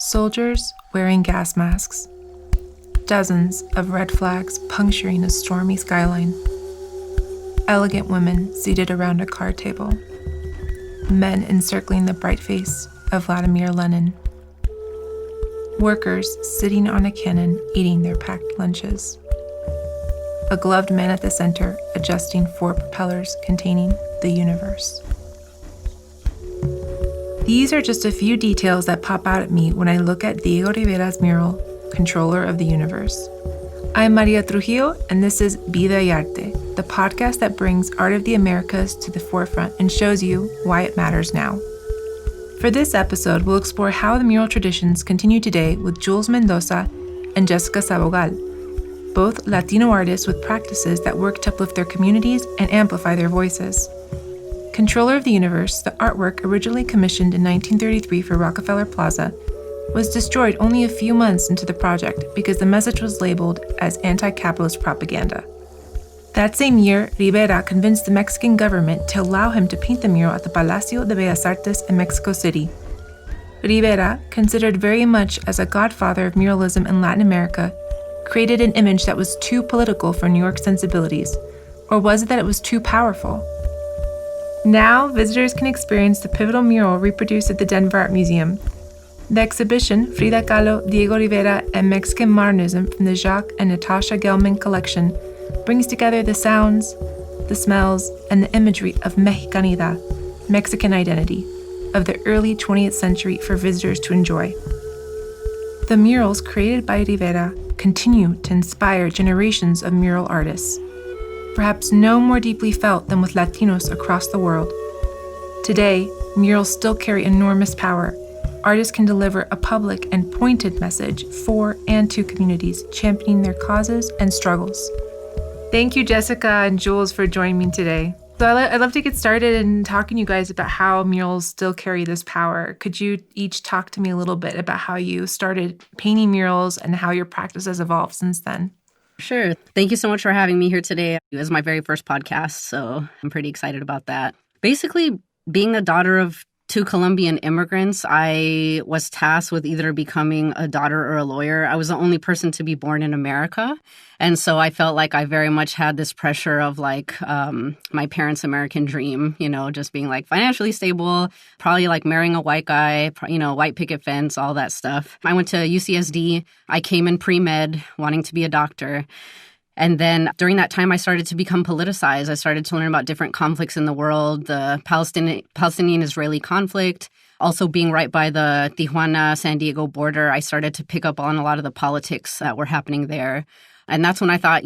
Soldiers wearing gas masks. Dozens of red flags puncturing a stormy skyline. Elegant women seated around a card table. Men encircling the bright face of Vladimir Lenin. Workers sitting on a cannon eating their packed lunches. A gloved man at the center adjusting 4 propellers containing the universe. These are just a few details that pop out at me when I look at Diego Rivera's mural, Controller of the Universe. I'm Maria Trujillo, and this is Vida y Arte, the podcast that brings art of the Americas to the forefront and shows you why it matters now. For this episode, we'll explore how the mural traditions continue today with Jwlç Mendoza and Jessica Sabogal, both Latino artists with practices that work to uplift their communities and amplify their voices. Controller of the Universe, the artwork originally commissioned in 1933 for Rockefeller Plaza, was destroyed only a few months into the project because the message was labeled as anti-capitalist propaganda. That same year, Rivera convinced the Mexican government to allow him to paint the mural at the Palacio de Bellas Artes in Mexico City. Rivera, considered very much as a godfather of muralism in Latin America, created an image that was too political for New York sensibilities, or was it that it was too powerful? Now, visitors can experience the pivotal mural reproduced at the Denver Art Museum. The exhibition, Frida Kahlo, Diego Rivera, and Mexican Modernism from the Jacques and Natasha Gelman collection, brings together the sounds, the smells, and the imagery of Mexicanidad, Mexican identity, of the early 20th century for visitors to enjoy. The murals created by Rivera continue to inspire generations of mural artists, perhaps no more deeply felt than with Latinos across the world. Today, murals still carry enormous power. Artists can deliver a public and pointed message for and to communities, championing their causes and struggles. Thank you, Jessica and Jules, for joining me today. So I'd love to get started in talking to you guys about how murals still carry this power. Could you each talk to me a little bit about how you started painting murals and how your practice has evolved since then? Sure. Thank you so much for having me here today. It was my very first podcast, so I'm pretty excited about that. Basically, being the daughter of 2 Colombian immigrants, I was tasked with either becoming a daughter or a lawyer. I was the only person to be born in America. And so I felt like I very much had this pressure of my parents' American dream, just being financially stable, probably marrying a white guy, white picket fence, all that stuff. I went to UCSD. I came in pre-med wanting to be a doctor. And then during that time, I started to become politicized. I started to learn about different conflicts in the world, the Palestinian-Israeli conflict. Also being right by the Tijuana-San Diego border, I started to pick up on a lot of the politics that were happening there. And that's when I thought,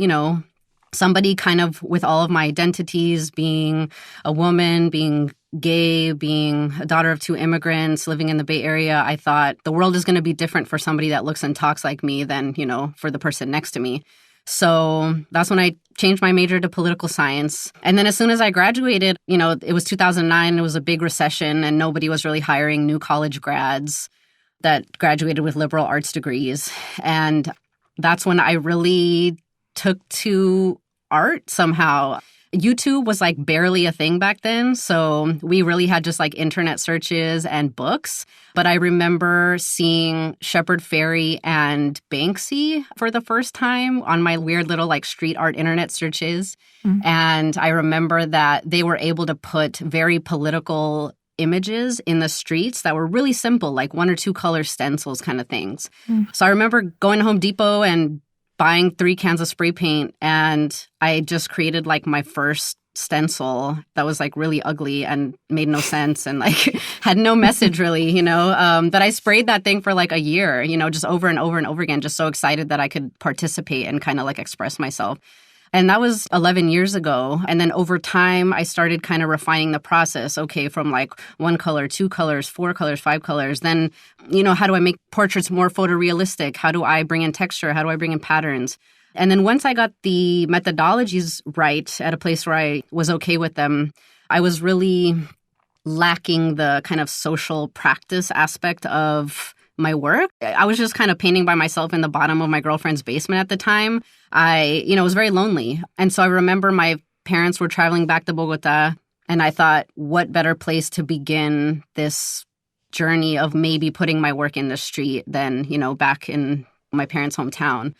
somebody kind of with all of my identities, being a woman, being gay, being a daughter of 2 immigrants, living in the Bay Area, I thought the world is going to be different for somebody that looks and talks like me than, for the person next to me. So that's when I changed my major to political science. And then as soon as I graduated, it was 2009, it was a big recession and nobody was really hiring new college grads that graduated with liberal arts degrees. And that's when I really took to art somehow. YouTube was barely a thing back then. So we really had just internet searches and books. But I remember seeing Shepard Fairey and Banksy for the first time on my weird little street art internet searches. Mm-hmm. And I remember that they were able to put very political images in the streets that were really simple, 1 or 2 color stencils kind of things. Mm-hmm. So I remember going to Home Depot and buying 3 cans of spray paint, and I just created my first stencil that was really ugly and made no sense and had no message really, but I sprayed that thing for a year, just over and over and over again, just so excited that I could participate and kind of express myself. And that was 11 years ago. And then over time, I started kind of refining the process. Okay, from 1 color, 2 colors, 4 colors, 5 colors. Then, how do I make portraits more photorealistic? How do I bring in texture? How do I bring in patterns? And then once I got the methodologies right at a place where I was okay with them, I was really lacking the kind of social practice aspect of my work. I was just kind of painting by myself in the bottom of my girlfriend's basement at the time. I was very lonely. And so I remember my parents were traveling back to Bogota, and I thought, what better place to begin this journey of maybe putting my work in the street than, back in my parents' hometown.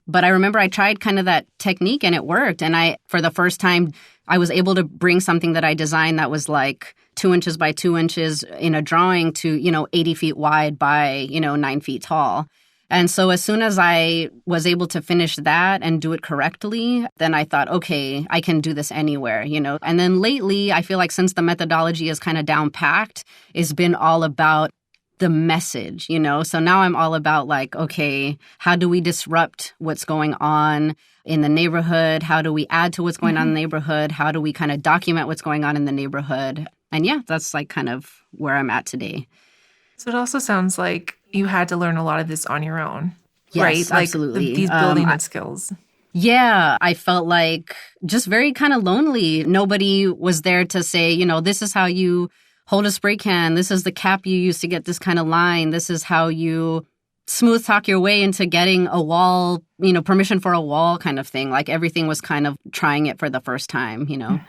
But I remember I tried kind of that technique and it worked. And for the first time, I was able to bring something that I designed that was like 2 inches by 2 inches in a drawing to, 80 feet wide by, 9 feet tall. And so as soon as I was able to finish that and do it correctly, then I thought, okay, I can do this anywhere, And then lately, I feel like since the methodology is kind of down packed, it's been all about the message, So now I'm all about like, okay, how do we disrupt what's going on in the neighborhood? How do we add to what's going on in the neighborhood? How do we kind of document what's going on in the neighborhood? And yeah, that's like kind of where I'm at today. So it also sounds like you had to learn a lot of this on your own, yes, right? Like absolutely. These building skills. Yeah, I felt like just very kind of lonely. Nobody was there to say, this is how you hold a spray can. This is the cap you use to get this kind of line. This is how you smooth talk your way into getting a wall, permission for a wall kind of thing. Like everything was kind of trying it for the first time, And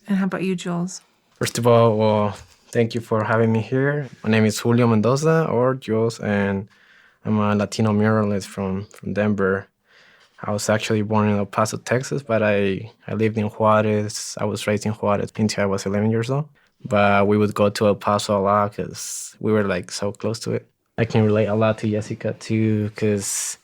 how about you, Jules? First of all, well, thank you for having me here. My name is Julio Mendoza, or Jules, and I'm a Latino muralist from Denver. I was actually born in El Paso, Texas, but I lived in Juarez. I was raised in Juarez until I was 11 years old. But we would go to El Paso a lot because we were like so close to it. I can relate a lot to Jessica too because,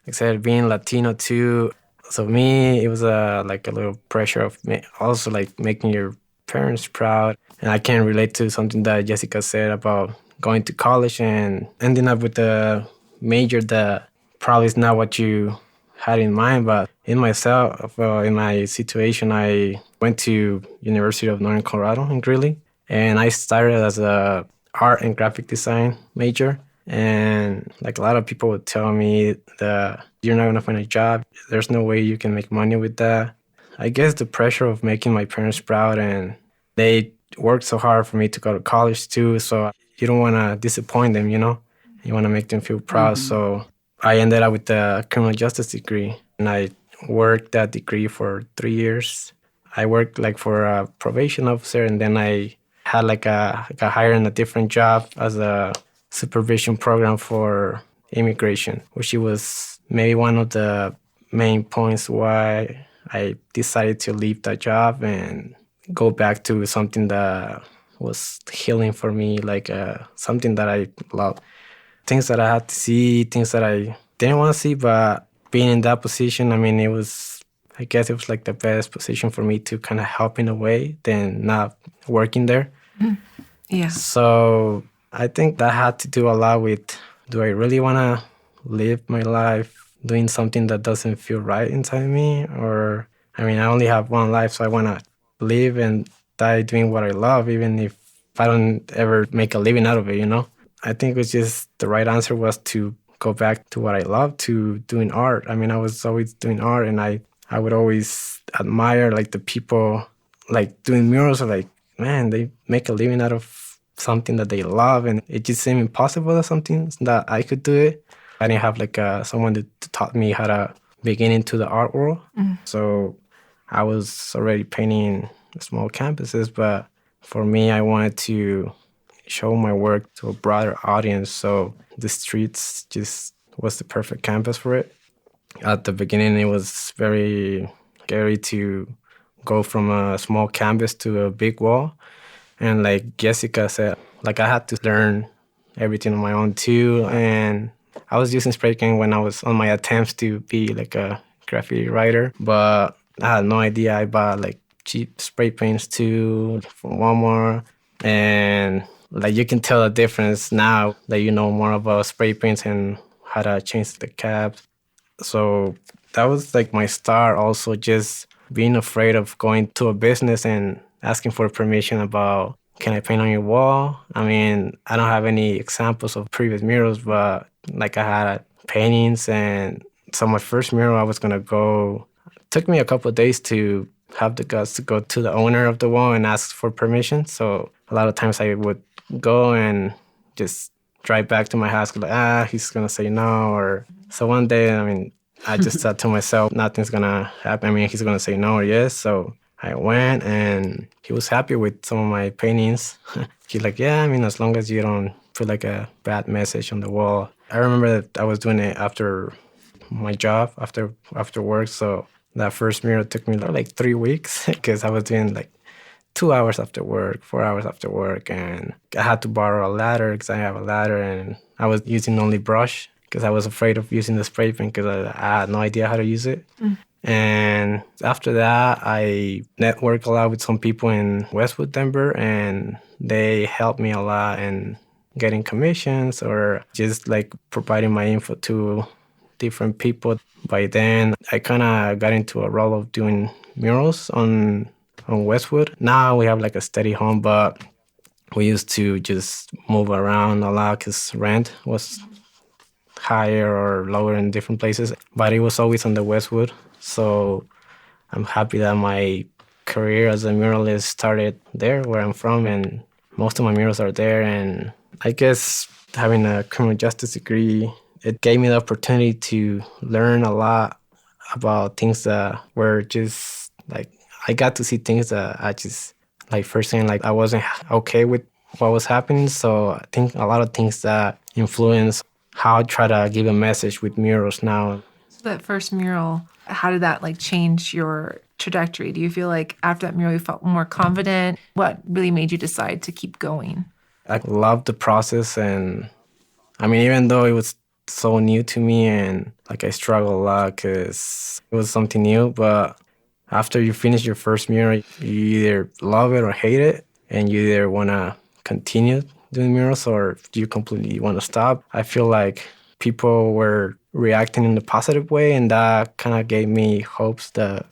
like I said, being Latino too. So me, it was like a little pressure of also like making your parents proud. And I can relate to something that Jessica said about going to college and ending up with a major that probably is not what you had in mind. But in myself, in my situation, I went to University of Northern Colorado in Greeley, and I started as a art and graphic design major. And like a lot of people would tell me that you're not going to find a job. There's no way you can make money with that. I guess the pressure of making my parents proud, and they worked so hard for me to go to college too. So you don't want to disappoint them, You want to make them feel proud. Mm-hmm. So I ended up with a criminal justice degree, and I worked that degree for 3 years. I worked like for a probation officer, and then I had I got hired in a different job as a supervision program for immigration, which was maybe one of the main points why I decided to leave that job and go back to something that was healing for me, like something that I love. Things that I had to see, things that I didn't want to see, but being in that position, I guess it was like the best position for me to kind of help in a way than not working there. Mm. Yeah. So I think that had to do a lot with, do I really want to live my life doing something that doesn't feel right inside me? Or, I only have one life, so I want to live and die doing what I love, even if I don't ever make a living out of it, I think it was just the right answer was to go back to what I love, to doing art. I was always doing art, and I would always admire like the people like doing murals. Like, man, they make a living out of something that they love, and it just seemed impossible or something that I could do it. I didn't have like someone that taught me how to begin into the art world. Mm. So I was already painting small canvases, but for me, I wanted to show my work to a broader audience. So the streets just was the perfect canvas for it. At the beginning, it was very scary to go from a small canvas to a big wall. And like Jessica said, like I had to learn everything on my own too. And I was using spray can when I was on my attempts to be like a graffiti writer, but I had no idea. I bought like cheap spray paints too from Walmart, and like you can tell the difference now that you know more about spray paints and how to change the caps. So that was like my start. Also, just being afraid of going to a business and asking for permission about, can I paint on your wall? I don't have any examples of previous murals, but like I had paintings, and so my first mural I was gonna go. It took me a couple of days to have the guts to go to the owner of the wall and ask for permission. So a lot of times I would go and just drive back to my house, like, he's gonna say no. Or so one day, I just thought to myself, nothing's gonna happen. He's gonna say no or yes. So I went, and he was happy with some of my paintings. He's like, yeah, as long as you don't put like a bad message on the wall. I remember that I was doing it after my job, after work. So that first mural took me like 3 weeks because I was doing like 2 hours after work, 4 hours after work. And I had to borrow a ladder because I have a ladder, and I was using only brush because I was afraid of using the spray paint because I had no idea how to use it. And after that, I networked a lot with some people in Westwood, Denver, and they helped me a lot in getting commissions or just like providing my info to different people. By then, I kind of got into a role of doing murals on Westwood. Now we have like a steady home, but we used to just move around a lot because rent was higher or lower in different places. But it was always on the Westwood. So I'm happy that my career as a muralist started there, where I'm from, and most of my murals are there. And I guess having a criminal justice degree, it gave me the opportunity to learn a lot about things that were just like, I got to see things that I just, like, first thing, like, I wasn't okay with what was happening. So I think a lot of things that influence how I try to give a message with murals now. So that first mural, how did that like change your trajectory? Do you feel like after that mural you felt more confident? What really made you decide to keep going? I loved the process, and I mean, even though it was so new to me and like I struggled a lot because it was something new, but after you finish your first mural, you either love it or hate it, and you either want to continue doing murals or you completely want to stop. I feel like people were reacting in a positive way, and that kind of gave me hopes that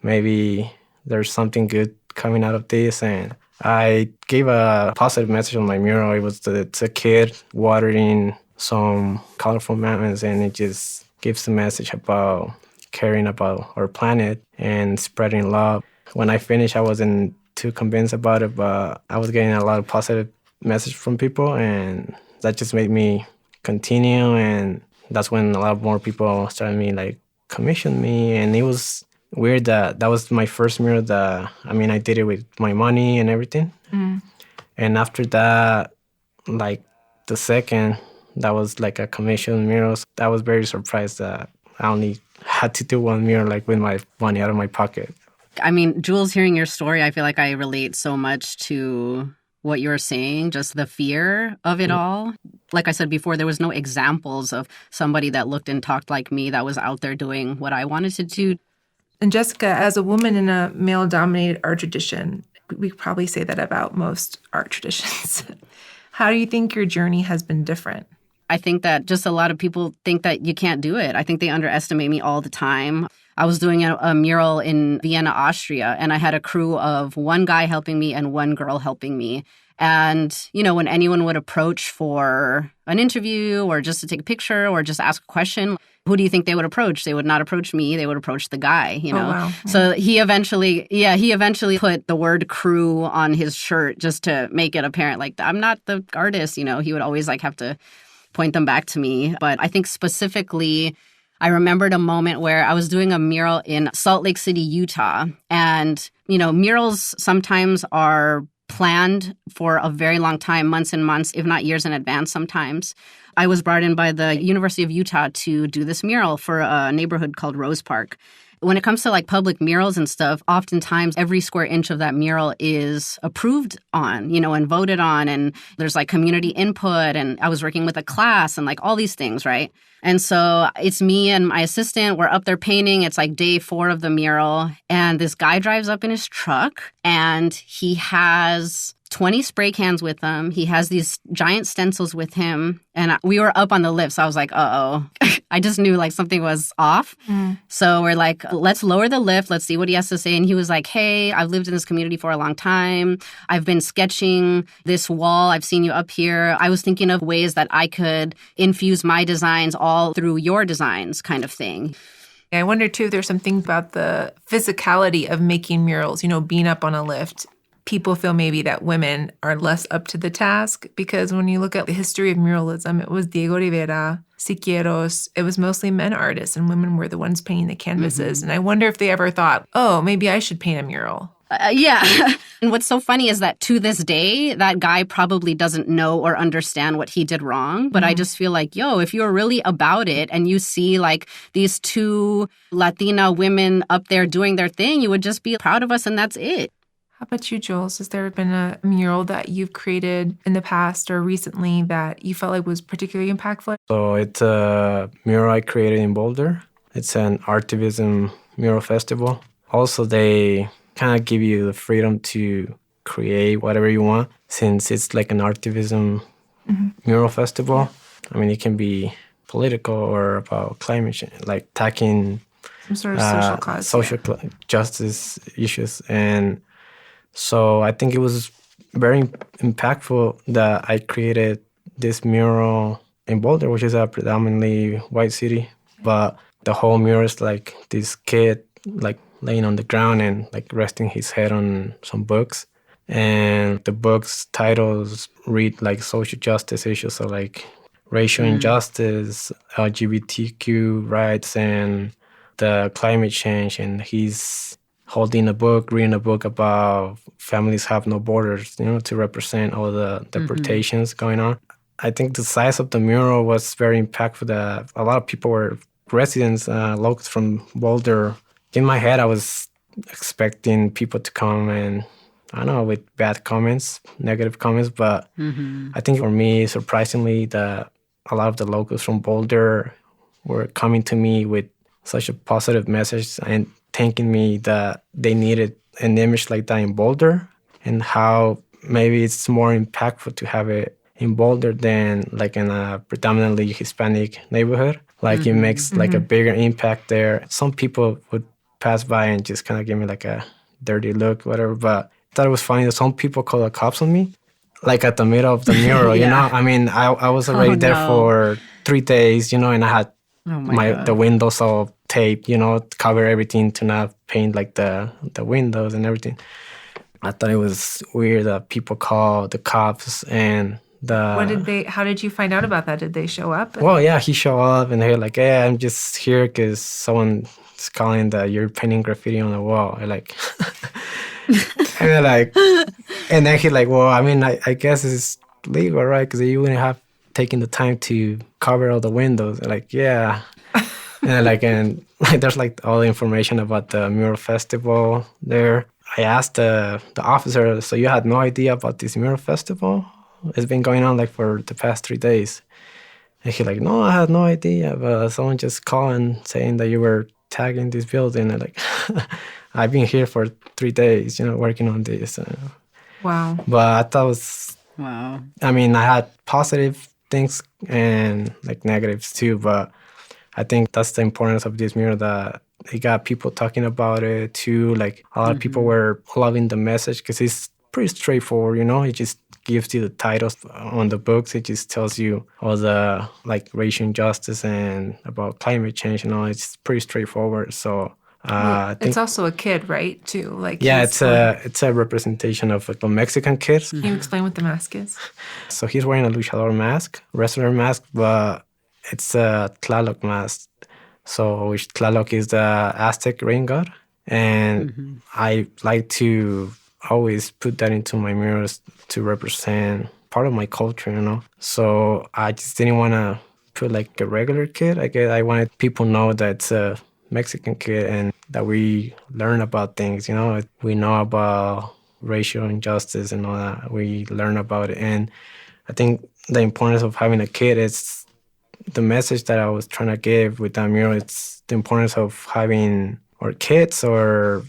maybe there's something good coming out of this. And I gave a positive message on my mural. It was that it's a kid watering some colorful mountains, and it just gives a message about caring about our planet and spreading love. When I finished, I wasn't too convinced about it, but I was getting a lot of positive message from people, and that just made me continue. And that's when a lot more people started me like commission me. And it was weird that was my first mural that, I mean, I did it with my money and everything. And after that, like the second, that was like a commission mural. I was very surprised that I only had to do one mural like with my money out of my pocket. I mean, Jules, hearing your story, I feel like I relate so much to what you're saying, just the fear of it all. Like I said before, there was no examples of somebody that looked and talked like me that was out there doing what I wanted to do. And Jessica, as a woman in a male-dominated art tradition, we probably say that about most art traditions. How do you think your journey has been different? I think that just a lot of people think that you can't do it. I think they underestimate me all the time. I was doing a mural in Vienna, Austria, and I had a crew of one guy helping me and one girl helping me. And, you know, when anyone would approach for an interview or just to take a picture or just ask a question, who do you think they would approach? They would not approach me. They would approach the guy, you know. Oh, wow. So he eventually put the word crew on his shirt just to make it apparent, like, I'm not the artist, you know. He would always like have to point them back to me. But I think specifically, I remembered a moment where I was doing a mural in Salt Lake City, Utah. And, you know, murals sometimes are planned for a very long time, months and months, if not years in advance sometimes. I was brought in by the University of Utah to do this mural for a neighborhood called Rose Park. When it comes to like public murals and stuff, oftentimes every square inch of that mural is approved on, you know, and voted on. And there's like community input. And I was working with a class and like all these things, right? And so it's me and my assistant. We're up there painting. It's like day 4 of the mural. And this guy drives up in his truck and he has 20 spray cans with him. He has these giant stencils with him. And we were up on the lift. So I was like, uh-oh. I just knew like something was off. So we're like, let's lower the lift. Let's see what he has to say. And he was like, hey, I've lived in this community for a long time. I've been sketching this wall. I've seen you up here. I was thinking of ways that I could infuse my designs all through your designs kind of thing. I wonder, too, if there's something about the physicality of making murals, you know, being up on a lift. People feel maybe that women are less up to the task because when you look at the history of muralism, it was Diego Rivera, Siqueiros. It was mostly men artists and women were the ones painting the canvases. And I wonder if they ever thought, oh, maybe I should paint a mural. Yeah. And what's so funny is that to this day, that guy probably doesn't know or understand what he did wrong. But I just feel like, yo, if you're really about it and you see like these two Latina women up there doing their thing, you would just be proud of us and that's it. How about you, Jules? Has there been a mural that you've created in the past or recently that you felt like was particularly impactful? So it's a mural I created in Boulder. It's an Artivism mural festival. Also, they kind of give you the freedom to create whatever you want since it's like an Artivism mural festival. I mean, it can be political or about climate change, like tackling Some sort of social cause. social justice issues. And so I think it was very impactful that I created this mural in Boulder, which is a predominantly white city. But the whole mural is like this kid like laying on the ground and like resting his head on some books. And the book's titles read like social justice issues, so like racial injustice, LGBTQ rights, and the climate change. And he's holding a book, reading a book about families have no borders, to represent all the deportations going on. I think the size of the mural was very impactful. That a lot of people were residents, locals from Boulder. In my head, I was expecting people to come and, I don't know, with bad comments, negative comments. But I think for me, surprisingly, that a lot of the locals from Boulder were coming to me with such a positive message and thanking me that they needed an image like that in Boulder, and how maybe it's more impactful to have it in Boulder than like in a predominantly Hispanic neighborhood. Like it makes like a bigger impact there. Some people would pass by and just kind of give me like a dirty look, whatever. But I thought it was funny that some people called the cops on me, like at the middle of the mural, you know? I mean, I was already there for 3 days, and I had the windows all taped, to cover everything to not paint like the windows and everything. I thought it was weird that people call the cops and How did you find out about that? Did they show up? Well, yeah, he showed up and they're like, "Hey, I'm just here because someone's calling that you're painting graffiti on the wall." I'm like, and they're like, and then he's like, "Well, I mean, I guess it's legal, right? Because you wouldn't have taken the time to cover all the windows." I'm like, yeah. And there's like all the information about the mural festival there. I asked the officer, "So you had no idea about this mural festival? It's been going on like for the past 3 days." And he's like, "No, I had no idea, but someone just called and saying that you were tagging this building." And like, I've been here for 3 days, working on this. Wow. But I thought it was, wow. I mean, I had positive things and like negatives too, but I think that's the importance of this mural, that it got people talking about it too. Like a lot of people were loving the message because it's pretty straightforward, It just gives you the titles on the books. It just tells you all the like racial injustice and about climate change and all. It's pretty straightforward. So I think it's also a kid, right? Too, like it's a representation of like, Mexican kids. Can you explain what the mask is? So he's wearing a luchador mask, wrestler mask, but it's a Tlaloc mask. So which Tlaloc is the Aztec rain god, and I like to always put that into my murals to represent part of my culture, So I just didn't want to put like a regular kid. I guess I wanted people to know that it's a Mexican kid and that we learn about things, We know about racial injustice and all that. We learn about it. And I think the importance of having a kid is the message that I was trying to give with that mural. It's the importance of having our kids or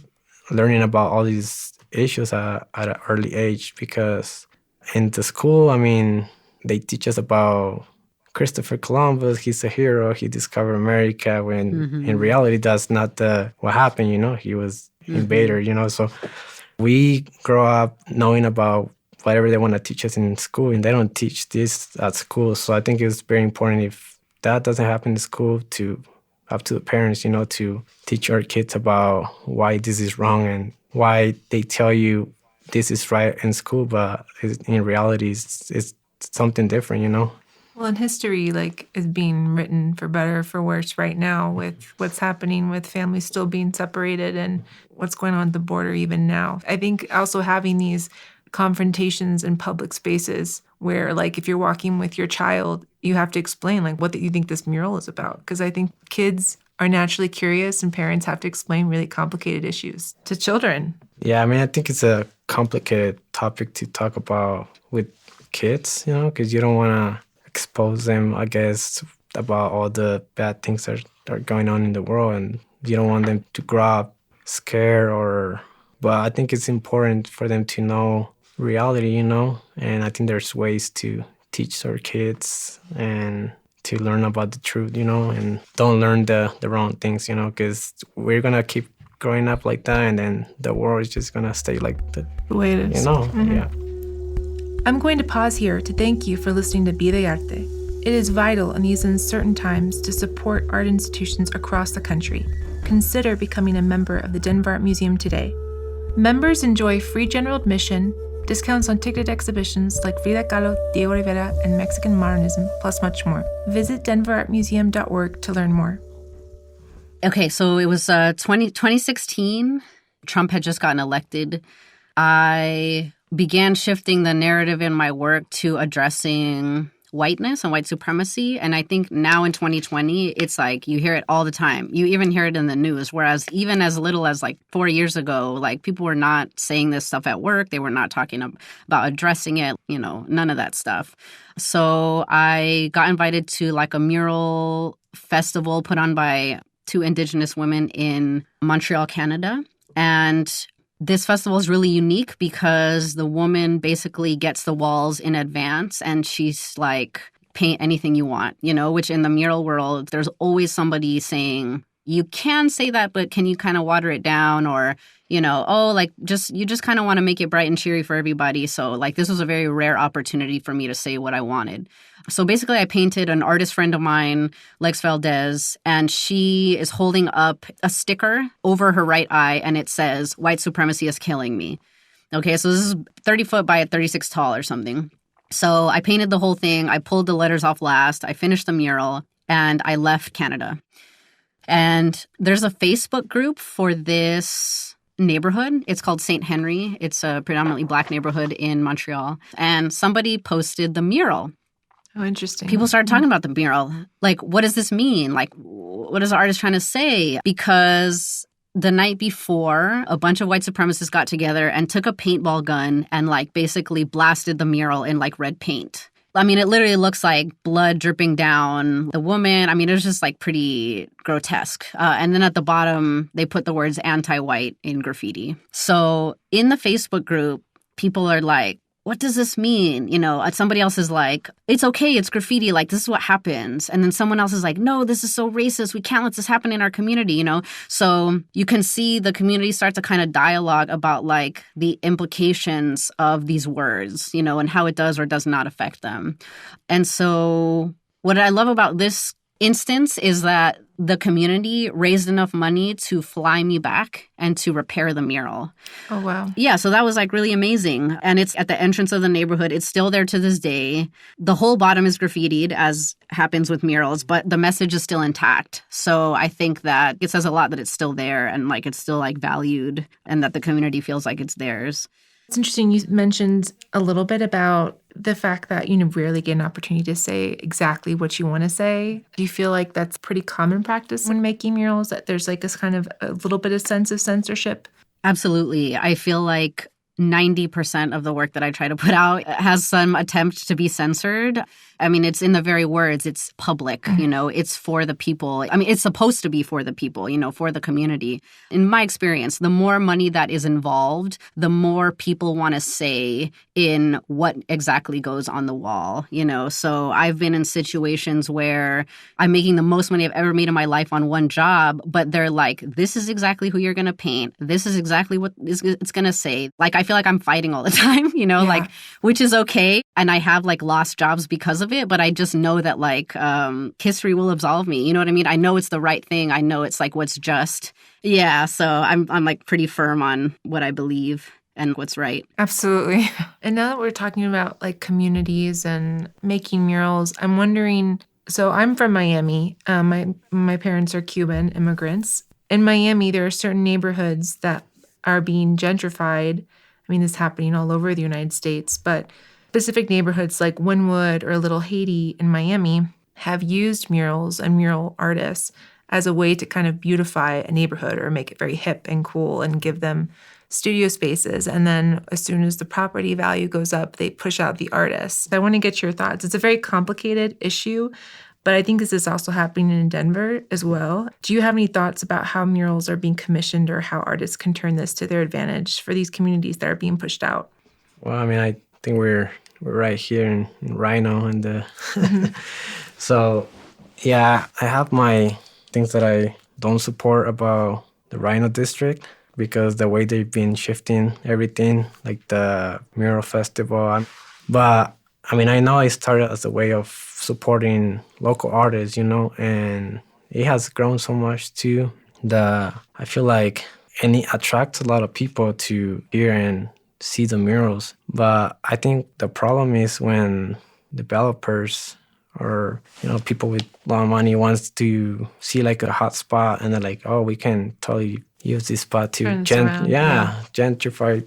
learning about all these issues at an early age, because in the school, I mean, they teach us about Christopher Columbus. He's a hero. He discovered America, when in reality, that's not what happened, He was invader, So we grow up knowing about whatever they want to teach us in school, and they don't teach this at school. So I think it's very important, if that doesn't happen in school, to up to the parents, to teach our kids about why this is wrong and why they tell you this is right in school, but in reality, it's something different, Well, and history is being written for better or for worse right now with what's happening with families still being separated and what's going on at the border even now. I think also having these confrontations in public spaces where if you're walking with your child, you have to explain what you think this mural is about. Because I think kids are naturally curious and parents have to explain really complicated issues to children. Yeah, I think it's a complicated topic to talk about with kids, because you don't want to expose them, I guess, about all the bad things that are going on in the world, and you don't want them to grow up scared but I think it's important for them to know reality, and I think there's ways to teach our kids and to learn about the truth, and don't learn the wrong things, because we're going to keep growing up like that, and then the world is just going to stay like the way it is. Mm-hmm. Yeah. I'm going to pause here to thank you for listening to Vida y Arte. It is vital in these uncertain times to support art institutions across the country. Consider becoming a member of the Denver Art Museum today. Members enjoy free general admission, discounts on ticketed exhibitions like Frida Kahlo, Diego Rivera, and Mexican Modernism, plus much more. Visit denverartmuseum.org to learn more. Okay, so it was 2016. Trump had just gotten elected. I began shifting the narrative in my work to addressing whiteness and white supremacy. And I think now in 2020, it's you hear it all the time. You even hear it in the news. Whereas even as little as 4 years ago, people were not saying this stuff at work. They were not talking about addressing it, none of that stuff. So I got invited to a mural festival put on by 2 Indigenous women in Montreal, Canada. And this festival is really unique because the woman basically gets the walls in advance and she's paint anything you want, which in the mural world, there's always somebody saying, you can say that, but can you kind of water it down? Or, you just kind of want to make it bright and cheery for everybody. So this was a very rare opportunity for me to say what I wanted. So basically I painted an artist friend of mine, Lex Valdez, and she is holding up a sticker over her right eye and it says, "White supremacy is killing me." Okay, so this is 30 foot by 36 tall or something. So I painted the whole thing. I pulled the letters off last. I finished the mural and I left Canada. And there's a Facebook group for this neighborhood. It's called St. Henry. It's a predominantly Black neighborhood in Montreal. And somebody posted the mural. Oh, interesting. People started talking about the mural. What does this mean? What is the artist trying to say? Because the night before, a bunch of white supremacists got together and took a paintball gun and basically blasted the mural in red paint. It literally looks like blood dripping down the woman. It was just pretty grotesque. And then at the bottom, they put the words anti-white in graffiti. So in the Facebook group, people are what does this mean? Somebody else is it's okay, it's graffiti, this is what happens. And then someone else is no, this is so racist, we can't let this happen in our community, So you can see the community start to kind of dialogue about the implications of these words, and how it does or does not affect them. And so what I love about this instance is that the community raised enough money to fly me back and to repair the mural. Oh, wow. Yeah, so that was really amazing. And it's at the entrance of the neighborhood. It's still there to this day. The whole bottom is graffitied, as happens with murals, but the message is still intact. So I think that it says a lot that it's still there and it's still valued and that the community feels like it's theirs. It's interesting. You mentioned a little bit about the fact that you rarely get an opportunity to say exactly what you want to say. Do you feel like that's pretty common practice when making murals, that there's this kind of a little bit of sense of censorship? Absolutely. I feel 90% of the work that I try to put out has some attempt to be censored. It's in the very words, it's public, it's for the people. It's supposed to be for the people, for the community. In my experience, the more money that is involved, the more people want to say in what exactly goes on the wall, So I've been in situations where I'm making the most money I've ever made in my life on one job, but they're this is exactly who you're going to paint. This is exactly what it's going to say. I feel I'm fighting all the time, Yeah. Which is okay. And I have lost jobs because of it, but I just know that history will absolve me. You know what I mean? I know it's the right thing. I know it's what's just. Yeah. So I'm pretty firm on what I believe. and what's right. Absolutely. And now that we're talking about like communities and making murals, I'm wondering, so I'm from Miami. My parents are Cuban immigrants. In Miami, there are certain neighborhoods that are being gentrified. I mean, this is happening all over the United States, but specific neighborhoods like Wynwood or Little Haiti in Miami have used murals and mural artists as a way to kind of beautify a neighborhood or make it very hip and cool and give them studio spaces. And then as soon as the property value goes up, they push out the artists. I want to get your thoughts. It's a very complicated issue, but I think this is also happening in Denver as well. Do you have any thoughts about how murals are being commissioned or how artists can turn this to their advantage for these communities that are being pushed out? Well, I mean, I think we're right here in Rhino and the so yeah, I have my things that I don't support about the Rhino district because the way they've been shifting everything, like the Mural Festival. But I mean, I know it started as a way of supporting local artists, and it has grown so much too. I feel like it attracts a lot of people to hear and see the murals. But I think the problem is when developers or people with a lot of money wants to see like a hot spot and they're like, oh, we can totally use this spot to gentrify.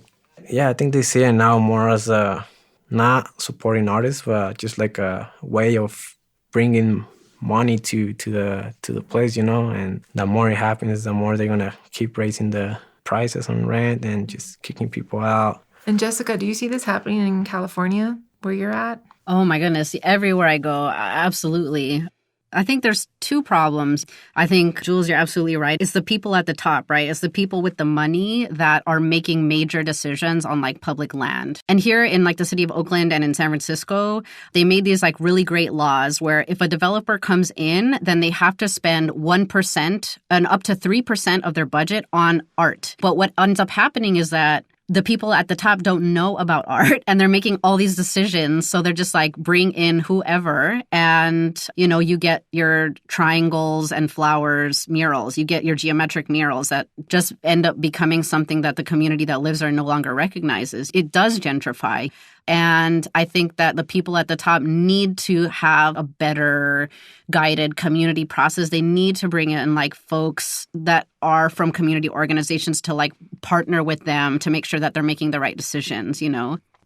Yeah, I think they see it now more as a not supporting artists, but just like a way of bringing money to the place, and the more it happens, the more they're gonna keep raising the prices on rent and just kicking people out. And Jessica, do you see this happening in California where you're at? Oh my goodness, everywhere I go, absolutely. I think there's two problems. I think, Jules, you're absolutely right. It's the people at the top, right? It's the people with the money that are making major decisions on like public land. And here in like the city of Oakland and in San Francisco, they made these like really great laws where if a developer comes in, then they have to spend 1% and up to 3% of their budget on art. But what ends up happening is that the people at the top don't know about art and they're making all these decisions. So they're just like, bring in whoever and, you get your triangles and flowers murals. You get your geometric murals that just end up becoming something that the community that lives there no longer recognizes. It does gentrify. And I think that the people at the top need to have a better guided community process. They need to bring in like folks that are from community organizations to like partner with them to make sure that they're making the right decisions,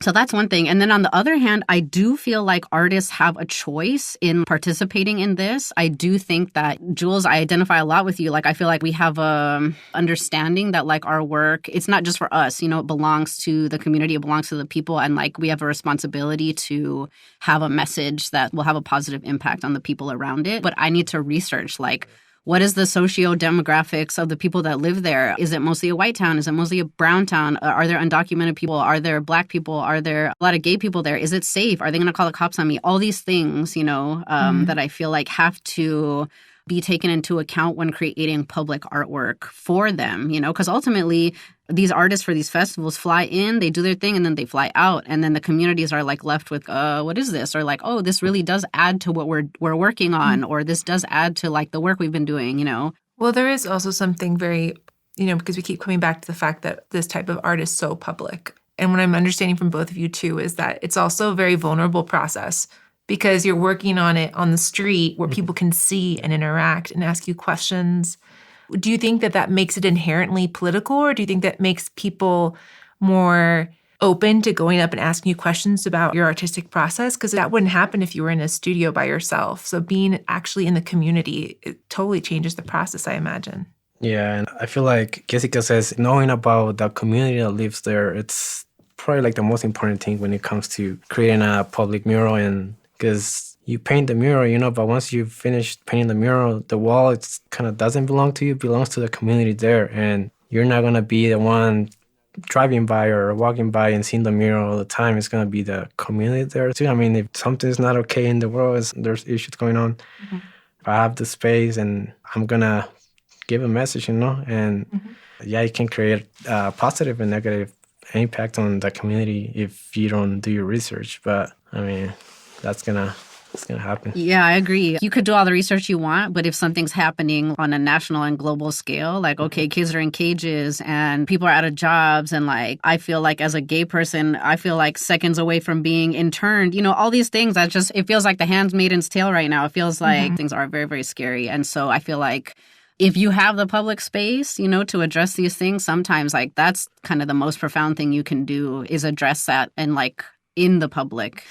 So that's one thing. And then on the other hand, I do feel like artists have a choice in participating in this. I do think that, Jules, I identify a lot with you. Like, I feel like we have a understanding that like our work, it's not just for us, it belongs to the community, it belongs to the people. And like we have a responsibility to have a message that will have a positive impact on the people around it. But I need to research like, what is the socio-demographics of the people that live there? Is it mostly a white town? Is it mostly a brown town? Are there undocumented people? Are there Black people? Are there a lot of gay people there? Is it safe? Are they going to call the cops on me? All these things, that I feel like have to be taken into account when creating public artwork for them, because ultimately these artists for these festivals fly in, they do their thing, and then they fly out. And then the communities are like left with, what is this? Or like, oh, this really does add to what we're working on, or this does add to like the work we've been doing, Well, there is also something very, because we keep coming back to the fact that this type of art is so public. And what I'm understanding from both of you too is that it's also a very vulnerable process because you're working on it on the street where people can see and interact and ask you questions. Do you think that that makes it inherently political, or do you think that makes people more open to going up and asking you questions about your artistic process? Because that wouldn't happen if you were in a studio by yourself. So being actually in the community, it totally changes the process, I imagine. Yeah, and I feel like Jessica says, knowing about the community that lives there, it's probably like the most important thing when it comes to creating a public mural. And because you paint the mural, but once you finish painting the mural, the wall, it's kind of doesn't belong to you, it belongs to the community there. And you're not going to be the one driving by or walking by and seeing the mural all the time. It's going to be the community there too. I mean, if something's not okay in the world, there's issues going on. Mm-hmm. If I have the space and I'm going to give a message, and yeah, you can create a positive and negative impact on the community if you don't do your research. But I mean, that's gonna it's going to happen. Yeah, I agree. You could do all the research you want, but if something's happening on a national and global scale, like, okay, kids are in cages and people are out of jobs, and like, I feel like as a gay person, I feel like seconds away from being interned, all these things that just, it feels like the Handmaid's Tale right now. It feels like things are very, very scary. And so I feel like if you have the public space, to address these things, sometimes like that's kind of the most profound thing you can do is address that and like in the public.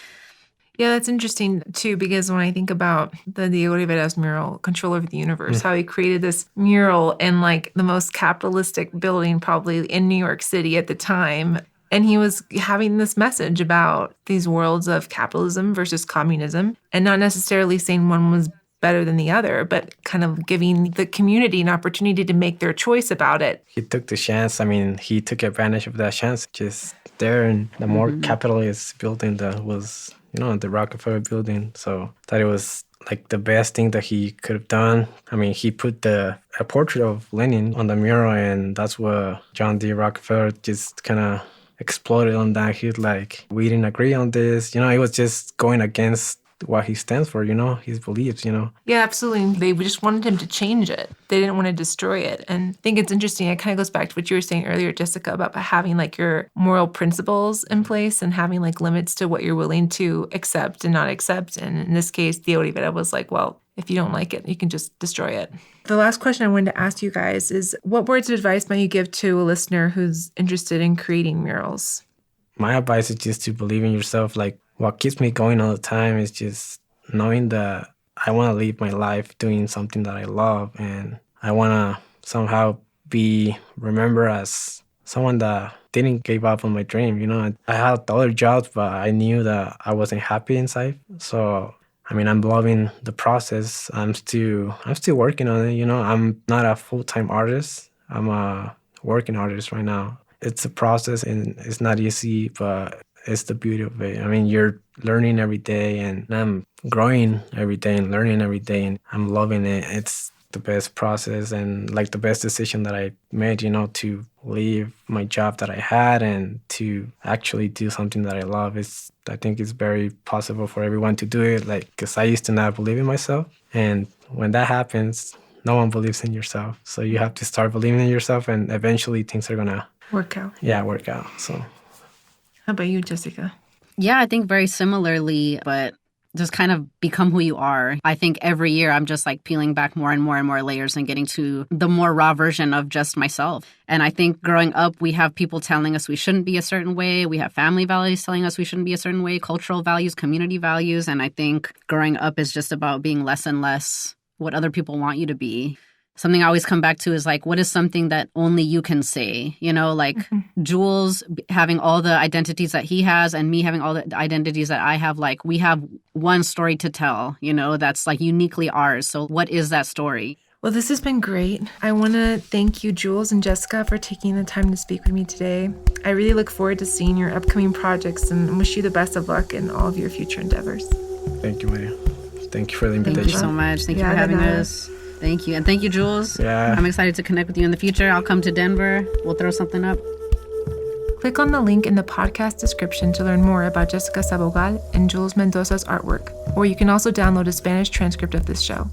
Yeah, that's interesting too, because when I think about the Diego Rivera's mural, Controller of the Universe, how he created this mural in like the most capitalistic building probably in New York City at the time. And he was having this message about these worlds of capitalism versus communism, and not necessarily saying one was better than the other, but kind of giving the community an opportunity to make their choice about it. He took the chance. I mean, he took advantage of that chance just there. And the more capitalist building that was, the Rockefeller building. So I thought it was like the best thing that he could have done. I mean, he put a portrait of Lenin on the mural, and that's what John D. Rockefeller just kind of exploded on that. He was like, we didn't agree on this. It was just going against what he stands for, his beliefs, Yeah, absolutely. They just wanted him to change it. They didn't want to destroy it. And I think it's interesting. It kind of goes back to what you were saying earlier, Jessica, about having like your moral principles in place and having like limits to what you're willing to accept and not accept. And in this case, Diego Rivera was like, well, if you don't like it, you can just destroy it. The last question I wanted to ask you guys is, what words of advice might you give to a listener who's interested in creating murals? My advice is just to believe in yourself. Like, what keeps me going all the time is just knowing that I want to live my life doing something that I love, and I want to somehow be remembered as someone that didn't give up on my dream. I had other jobs, but I knew that I wasn't happy inside. So, I mean, I'm loving the process. I'm still working on it. I'm not a full-time artist. I'm a working artist right now. It's a process, and it's not easy, but it's the beauty of it. I mean, you're learning every day, and I'm growing every day and learning every day, and I'm loving it. It's the best process and like the best decision that I made, to leave my job that I had and to actually do something that I love. I think it's very possible for everyone to do it, like, because I used to not believe in myself. And when that happens, no one believes in yourself. So you have to start believing in yourself, and eventually things are going to work out. Yeah, work out. So. How about you, Jessica? Yeah, I think very similarly, but just kind of become who you are. I think every year I'm just like peeling back more and more layers and getting to the more raw version of just myself. And I think growing up, we have people telling us we shouldn't be a certain way. We have family values telling us we shouldn't be a certain way, cultural values, community values. And I think growing up is just about being less and less what other people want you to be. Something I always come back to is like, what is something that only you can say? Jules having all the identities that he has and me having all the identities that I have, like we have one story to tell, that's like uniquely ours. So what is that story? Well, this has been great. I want to thank you, Jules and Jessica, for taking the time to speak with me today. I really look forward to seeing your upcoming projects and wish you the best of luck in all of your future endeavors. Thank you, Maria. Thank you for the invitation. Thank you so much. Thank you for having us. Thank you. And thank you, Jules. Yeah. I'm excited to connect with you in the future. I'll come to Denver. We'll throw something up. Click on the link in the podcast description to learn more about Jessica Sabogal and Jwlç Mendoza's artwork, or you can also download a Spanish transcript of this show.